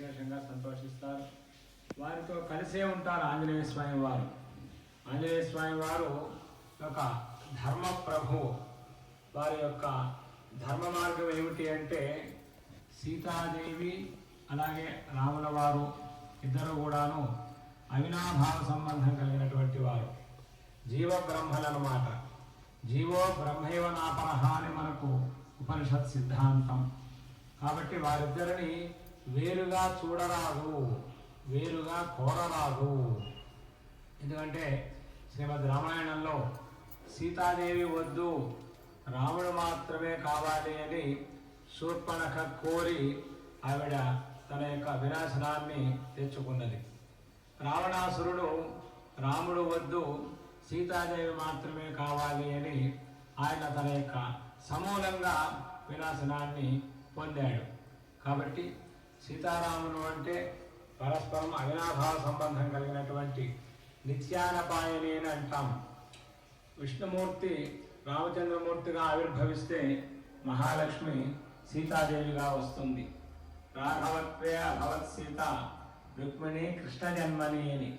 విశేషంగా సంతోషిస్తారు. వారితో కలిసే ఉంటారు ఆంజనేయ స్వామి వారు. ఆంజనేయ స్వామి వారు ఒక ధర్మ ప్రభువు. వారి యొక్క ధర్మ మార్గం ఏమిటి అంటే సీతాదేవి అలాగే రాముల వారు ఇద్దరు కూడాను అవినాభావ సంబంధం కలిగినటువంటి వారు. జీవ బ్రహ్మలన్నమాట. జీవో బ్రహ్మైవ నాపరహ అని మనకు ఉపనిషత్ సిద్ధాంతం. కాబట్టి వారిద్దరిని వేరుగా చూడరాదు, వేరుగా కోరరాదు. ఎందుకంటే శ్రీమద్ రామాయణంలో సీతాదేవి వద్దు, రాముడు మాత్రమే కావాలి అని శూర్పణఖ కోరి ఆవిడ తన యొక్క వినాశనాన్ని తెచ్చుకున్నది. రావణాసురుడు రాముడు వద్దు, సీతాదేవి మాత్రమే కావాలి అని ఆయన తన యొక్క సమూలంగా వినాశనాన్ని పొందాడు. కాబట్టి సీతారాములు అంటే పరస్పరం అవినాభావ సంబంధం కలిగినటువంటి నిత్యానపాయని అని అంటాం. విష్ణుమూర్తి రామచంద్రమూర్తిగా ఆవిర్భవిస్తే మహాలక్ష్మి సీతాదేవిగా వస్తుంది. రాఘవత్వే అభవత్ సీత రుక్మిణి కృష్ణ జన్మని అని.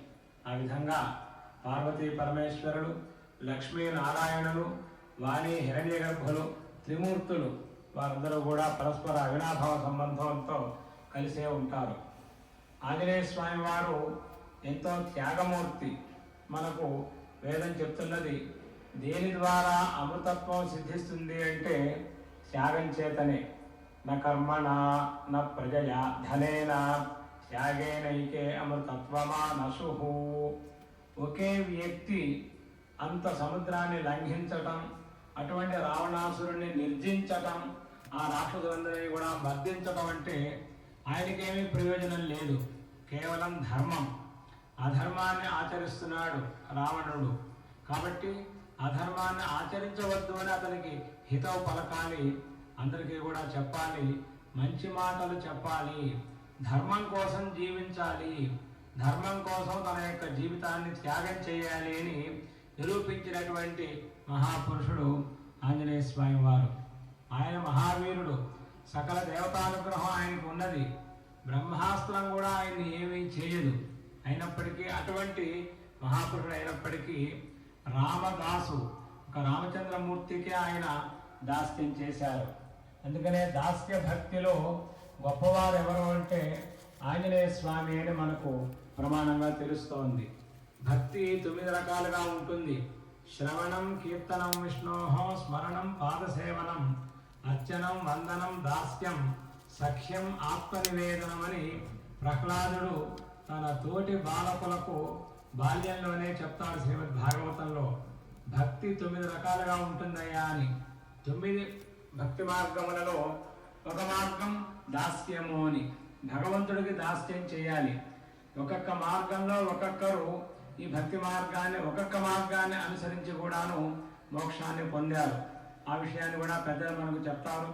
ఆ విధంగా పార్వతీ పరమేశ్వరుడు, లక్ష్మీ నారాయణులు, వాణి హిరణ్య గర్భులు, త్రిమూర్తులు వారందరూ కూడా పరస్పర అవినాభావ సంబంధంతో కలిసే ఉంటారు. ఆంజనేయ స్వామి వారు ఎంతో త్యాగమూర్తి. మనకు వేదం చెప్తున్నది దేని ద్వారా అమృతత్వం సిద్ధిస్తుంది అంటే త్యాగం చేతనే. న కర్మణ న ప్రజయా ధనేన త్యాగేనైకే అమృతత్వమానసు. ఒకే వ్యక్తి అంత సముద్రాన్ని లంఘించటం, అటువంటి రావణాసురుణ్ణి నిర్జించటం, ఆ రాక్షసులందరినీ కూడా మర్దించటం అంటే ఆయనకేమీ ప్రయోజనం లేదు. కేవలం ధర్మం. అధర్మాన్ని ఆచరిస్తున్నాడు రావణుడు. కాబట్టి అధర్మాన్ని ఆచరించవద్దు అని అతనికి హితవు పలకాలి, అందరికీ కూడా చెప్పాలి, మంచి మాటలు చెప్పాలి, ధర్మం కోసం జీవించాలి, ధర్మం కోసం తన యొక్క జీవితాన్ని త్యాగం చేయాలి అని నిరూపించినటువంటి మహాపురుషుడు ఆంజనేయ స్వామి వారు. ఆయన మహావీరుడు. సకల దేవతానుగ్రహం ఆయనకు ఉన్నది. బ్రహ్మాస్త్రం కూడా ఆయన్ని ఏమీ చేయదు. అయినప్పటికీ అటువంటి మహాపురుషుడు అయినప్పటికీ రామదాసు, ఒక రామచంద్రమూర్తికి ఆయన దాస్యం చేశారు. అందుకనే దాస్య భక్తిలో గొప్పవారు ఎవరు అంటే ఆంజనేయ స్వామి అని మనకు ప్రమాణంగా తెలుస్తోంది. భక్తి 9 రకాలుగా ఉంటుంది. శ్రవణం, కీర్తనం విష్ణోహో, స్మరణం, పాదసేవనం, అర్చనం, వందనం, దాస్యం, సఖ్యం, ఆత్మనివేదనం అని ప్రహ్లాదుడు తన తోటి బాలకులకు బాల్యంలోనే చెప్తాడు శ్రీమద్ భాగవతంలో. భక్తి 9 రకాలుగా ఉంటుందయ్యా అని. 9 భక్తి మార్గములలో ఒక మార్గం దాస్యము అని. భగవంతుడికి దాస్యం చేయాలి. ఒక్కొక్క మార్గంలో ఒక్కొక్కరు ఈ భక్తి మార్గాన్ని, ఒక్కొక్క మార్గాన్ని అనుసరించి కూడాను మోక్షాన్ని పొందారు. ఆ విషయాన్ని కూడా పెద్దలు మనకు చెప్తారు.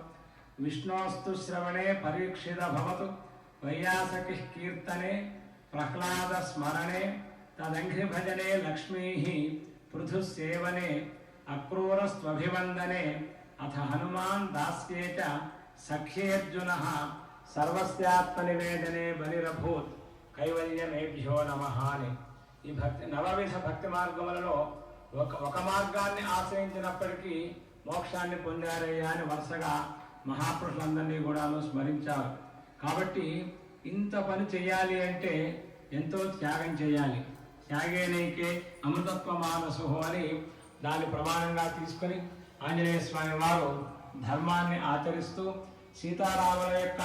విష్ణోస్తు శ్రవణే పరీక్షిత భవతు, వైయాసకి కీర్తనే ప్రహ్లాద స్మరణే, తదంఘ్రి భజనే లక్ష్మీ పృథు సేవనే, అక్రూరస్వభివందనే, అథ హనుమాన్ దాస్యేచ సఖ్యేర్జున, సర్వస్యాత్మనివేదనే బలిరభూత్, కైవల్యమేభ్యో నమః అని. ఈ భక్తి 9 భక్తి మార్గములలో ఒక మార్గాన్ని ఆశ్రయించినప్పటికీ మోక్షాన్ని పొందారయ్యా అని వరుసగా మహాపురుషులందరినీ కూడాను స్మరించారు. కాబట్టి ఇంత పని చేయాలి అంటే ఎంతో త్యాగం చేయాలి. త్యాగేనైకే అమృతత్వ మానసు అని దాన్ని ప్రమాణంగా తీసుకొని ఆంజనేయ స్వామి వారు ధర్మాన్ని ఆచరిస్తూ సీతారాముల యొక్క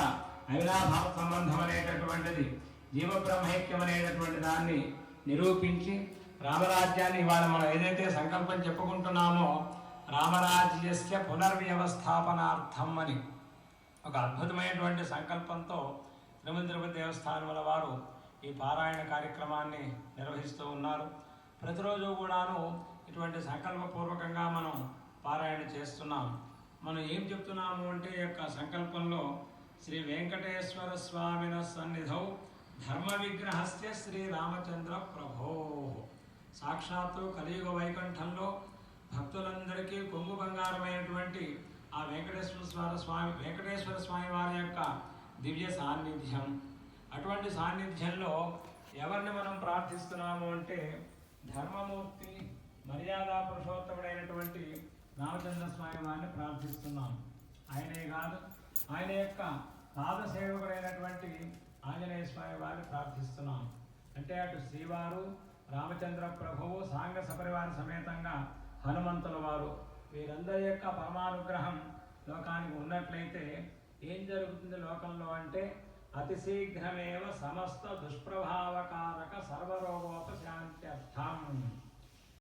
అవినాభావ సంబంధం అనేటటువంటిది, జీవబ్రహ్మైక్యం అనేటటువంటి దాన్ని నిరూపించి రామరాజ్యాన్ని ఇవాళ మనం ఏదైతే సంకల్పం చెప్పుకుంటున్నామో రామరాజ్యస్య పునర్వ్యవస్థాపనార్థం అని ఒక అద్భుతమైనటువంటి సంకల్పంతో తిరుమల దేవస్థానముల వారు ఈ పారాయణ కార్యక్రమాన్ని నిర్వహిస్తూ ఉన్నారు. ప్రతిరోజు కూడాను ఇటువంటి సంకల్పపూర్వకంగా మనం పారాయణ చేస్తున్నాం. మనం ఏం చెప్తున్నాము అంటే ఈ యొక్క సంకల్పంలో శ్రీ వెంకటేశ్వర స్వామిన సన్నిధౌ ధర్మ విగ్రహస్య శ్రీరామచంద్ర ప్రభో. సాక్షాత్తు కలియుగ వైకుంఠంలో భక్తులందరికీ కొంగు బంగారమైనటువంటి ఆ వెంకటేశ్వర స్వామి వారి యొక్క దివ్య సాన్నిధ్యం, అటువంటి సాన్నిధ్యంలో ఎవరిని మనం ప్రార్థిస్తున్నాము అంటే ధర్మమూర్తి మర్యాదా పురుషోత్తముడైనటువంటి రామచంద్ర స్వామి వారిని ప్రార్థిస్తున్నాం. ఆయనే కాదు, ఆయన యొక్క పాదసేవకుడైనటువంటి ఆంజనేయ స్వామి వారిని ప్రార్థిస్తున్నాం. అంటే అటు శ్రీవారు, రామచంద్ర ప్రభువు, సాంగ సపరివార సమేతంగా హనుమంతుల వారు, వీరందరి యొక్క పరమానుగ్రహం లోకానికి ఉన్నట్లయితే ఏం జరుగుతుంది లోకంలో అంటే అతి శీఘ్రమేవ సమస్త దుష్ప్రభావకారక సర్వరోగోపశాంత్యర్థం